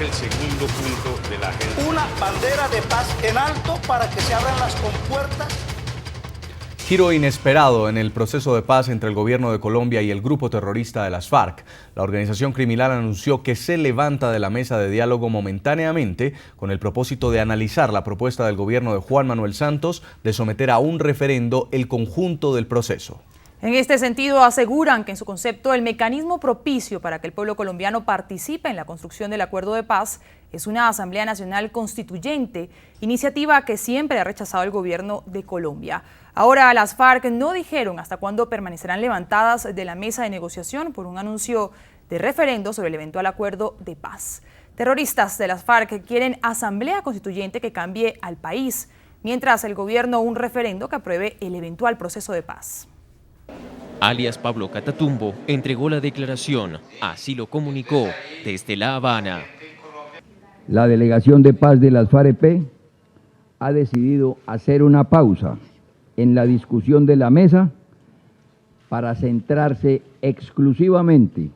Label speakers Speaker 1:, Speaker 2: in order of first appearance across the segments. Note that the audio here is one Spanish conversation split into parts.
Speaker 1: el segundo punto de la agenda.
Speaker 2: Una bandera de paz en alto para que se abran las compuertas.
Speaker 3: Giro inesperado en el proceso de paz entre el gobierno de Colombia y el grupo terrorista de las FARC. La organización criminal anunció que se levanta de la mesa de diálogo momentáneamente con el propósito de analizar la propuesta del gobierno de Juan Manuel Santos de someter a un referendo el conjunto del proceso.
Speaker 4: En este sentido, aseguran que en su concepto el mecanismo propicio para que el pueblo colombiano participe en la construcción del acuerdo de paz es una Asamblea Nacional Constituyente, iniciativa que siempre ha rechazado el gobierno de Colombia. Ahora, las FARC no dijeron hasta cuándo permanecerán levantadas de la mesa de negociación por un anuncio de referendo sobre el eventual acuerdo de paz. Terroristas de las FARC quieren Asamblea Constituyente que cambie al país, mientras el gobierno un referendo que apruebe el eventual proceso de paz.
Speaker 5: Alias Pablo Catatumbo entregó la declaración, así lo comunicó desde La Habana.
Speaker 6: La delegación de paz de las FAREP ha decidido hacer una pausa en la discusión de la mesa para centrarse exclusivamente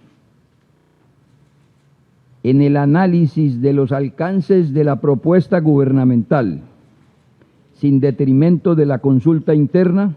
Speaker 6: en el análisis de los alcances de la propuesta gubernamental, sin detrimento de la consulta interna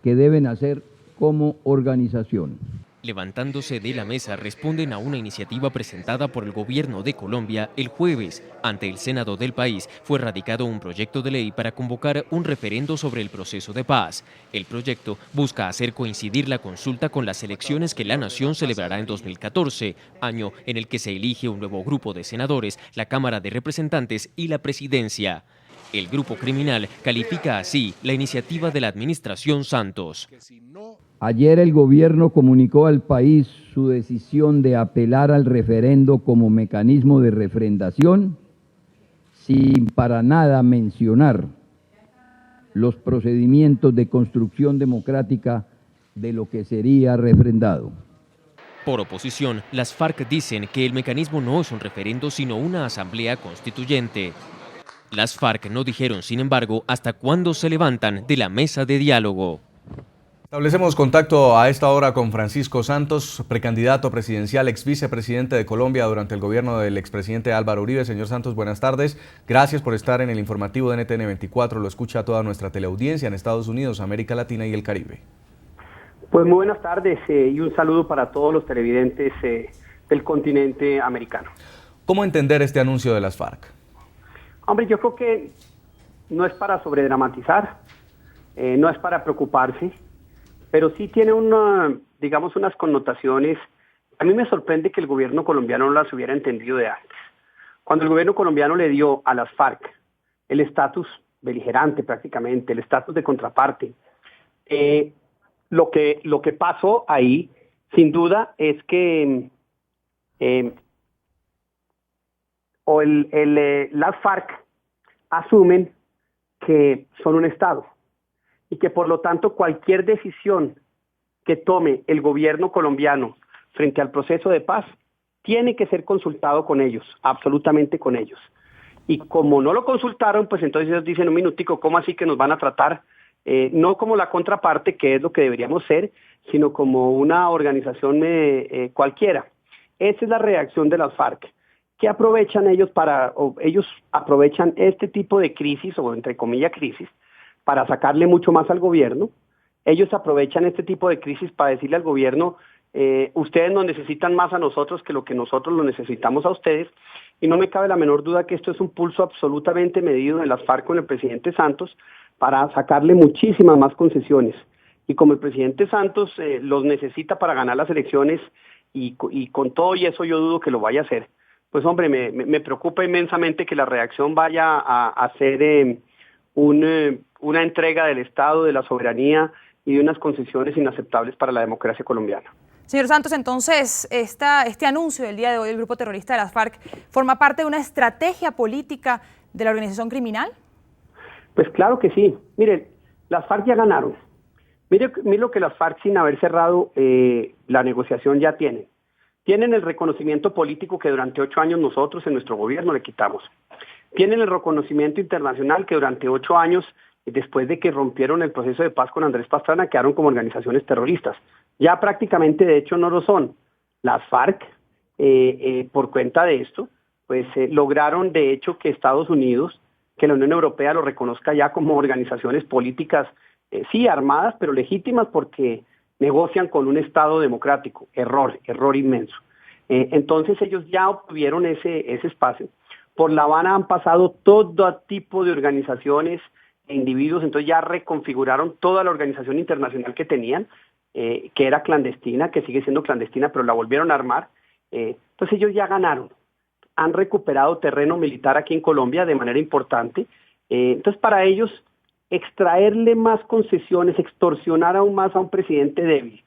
Speaker 6: que deben hacer como organización.
Speaker 5: Levantándose de la mesa, responden a una iniciativa presentada por el gobierno de Colombia el jueves. Ante el Senado del país fue radicado un proyecto de ley para convocar un referendo sobre el proceso de paz. El proyecto busca hacer coincidir la consulta con las elecciones que la nación celebrará en 2014, año en el que se elige un nuevo grupo de senadores, la Cámara de Representantes y la Presidencia. El grupo criminal califica así la iniciativa de la administración Santos.
Speaker 6: Ayer el gobierno comunicó al país su decisión de apelar al referendo como mecanismo de refrendación, sin para nada mencionar los procedimientos de construcción democrática de lo que sería refrendado.
Speaker 5: Por oposición, las FARC dicen que el mecanismo no es un referendo, sino una asamblea constituyente. Las FARC no dijeron, sin embargo, hasta cuándo se levantan de la mesa de diálogo.
Speaker 3: Establecemos contacto a esta hora con Francisco Santos, precandidato presidencial, ex vicepresidente de Colombia durante el gobierno del expresidente Álvaro Uribe. Señor Santos, buenas tardes. Gracias por estar en el informativo de NTN 24. Lo escucha toda nuestra teleaudiencia en Estados Unidos, América Latina y el Caribe.
Speaker 7: Pues muy buenas tardes y un saludo para todos los televidentes del continente americano.
Speaker 3: ¿Cómo entender este anuncio de las FARC?
Speaker 7: Hombre, yo creo que no es para sobredramatizar, no es para preocuparse, pero sí tiene unas connotaciones. A mí me sorprende que el gobierno colombiano no las hubiera entendido de antes. Cuando el gobierno colombiano le dio a las FARC el estatus beligerante prácticamente, el estatus de contraparte, lo que pasó ahí, sin duda, es que las FARC asumen que son un Estado y que por lo tanto cualquier decisión que tome el gobierno colombiano frente al proceso de paz tiene que ser consultado con ellos, absolutamente con ellos. Y como no lo consultaron, pues entonces ellos dicen, un minutico, ¿cómo así que nos van a tratar? No como la contraparte, que es lo que deberíamos ser, sino como una organización cualquiera. Esa es la reacción de las FARC. ¿Qué aprovechan ellos ellos aprovechan este tipo de crisis, o entre comillas crisis, para sacarle mucho más al gobierno? Ellos aprovechan este tipo de crisis para decirle al gobierno, ustedes nos necesitan más a nosotros que lo que nosotros lo necesitamos a ustedes, y no me cabe la menor duda que esto es un pulso absolutamente medido de las FARC con el presidente Santos para sacarle muchísimas más concesiones. Y como el presidente Santos los necesita para ganar las elecciones, y con todo y eso yo dudo que lo vaya a hacer, pues hombre, me preocupa inmensamente que la reacción vaya a ser una entrega del Estado, de la soberanía y de unas concesiones inaceptables para la democracia colombiana.
Speaker 4: Señor Santos, entonces, este anuncio del día de hoy del grupo terrorista de las FARC forma parte de una estrategia política de la organización criminal.
Speaker 7: Pues claro que sí. Mire, las FARC ya ganaron. Mire lo que las FARC, sin haber cerrado la negociación, ya tienen. Tienen el reconocimiento político que durante 8 años nosotros en nuestro gobierno le quitamos. Tienen el reconocimiento internacional que durante 8 años, después de que rompieron el proceso de paz con Andrés Pastrana, quedaron como organizaciones terroristas. Ya prácticamente, de hecho, no lo son. Las FARC, por cuenta de esto, pues lograron de hecho que Estados Unidos, que la Unión Europea lo reconozca ya como organizaciones políticas, sí armadas, pero legítimas porque negocian con un Estado democrático. Error inmenso. Entonces ellos ya obtuvieron ese espacio. Por La Habana han pasado todo tipo de organizaciones e individuos, entonces ya reconfiguraron toda la organización internacional que tenían, que era clandestina, que sigue siendo clandestina, pero la volvieron a armar. Pues ellos ya ganaron. Han recuperado terreno militar aquí en Colombia de manera importante. Entonces para ellos extraerle más concesiones, extorsionar aún más a un presidente débil,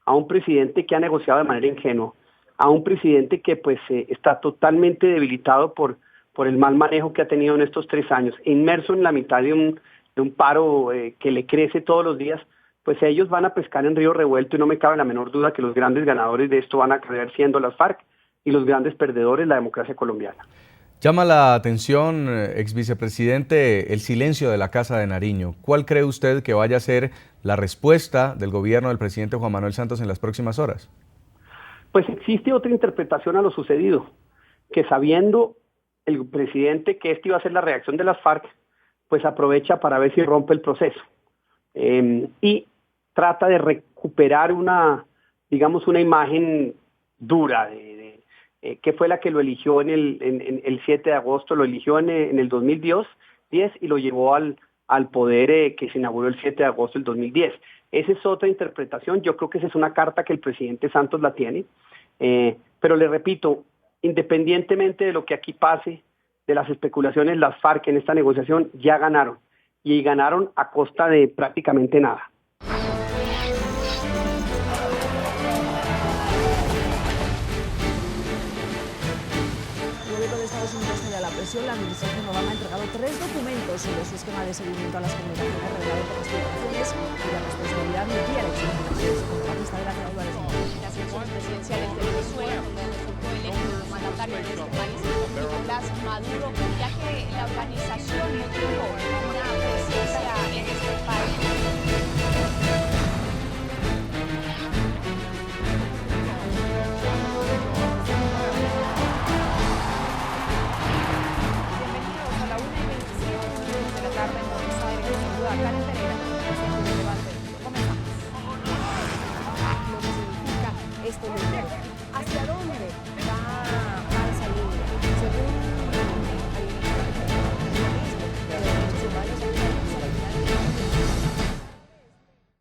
Speaker 7: a un presidente que ha negociado de manera ingenua, a un presidente que pues está totalmente debilitado por el mal manejo que ha tenido en estos 3 años, inmerso en la mitad de un paro que le crece todos los días, pues ellos van a pescar en río revuelto y no me cabe la menor duda que los grandes ganadores de esto van a acabar siendo las FARC y los grandes perdedores la democracia colombiana.
Speaker 3: Llama la atención, ex vicepresidente, el silencio de la Casa de Nariño. ¿Cuál cree usted que vaya a ser la respuesta del gobierno del presidente Juan Manuel Santos en las próximas horas?
Speaker 7: Pues existe otra interpretación a lo sucedido, que sabiendo el presidente que esta iba a ser la reacción de las FARC, pues aprovecha para ver si rompe el proceso y trata de recuperar una imagen dura que fue la que lo eligió en el 7 de agosto, lo eligió en el 2010 y lo llevó al poder que se inauguró el 7 de agosto del 2010. Esa es otra interpretación, yo creo que esa es una carta que el presidente Santos la tiene, pero le repito, independientemente de lo que aquí pase, de las especulaciones, las FARC en esta negociación ya ganaron, y ganaron a costa de prácticamente nada.
Speaker 8: La administración Obama ha entregado 3 documentos sobre su esquema de seguimiento a las comunicaciones revelado por las filtraciones y la responsabilidad no quiere explicaciones contratista de la Claudia de las elecciones presidenciales de Venezuela, donde resultó electo el mandatario de este país, Nicolás Maduro, ya que la organización no tuvo una presencia en este país. Acá en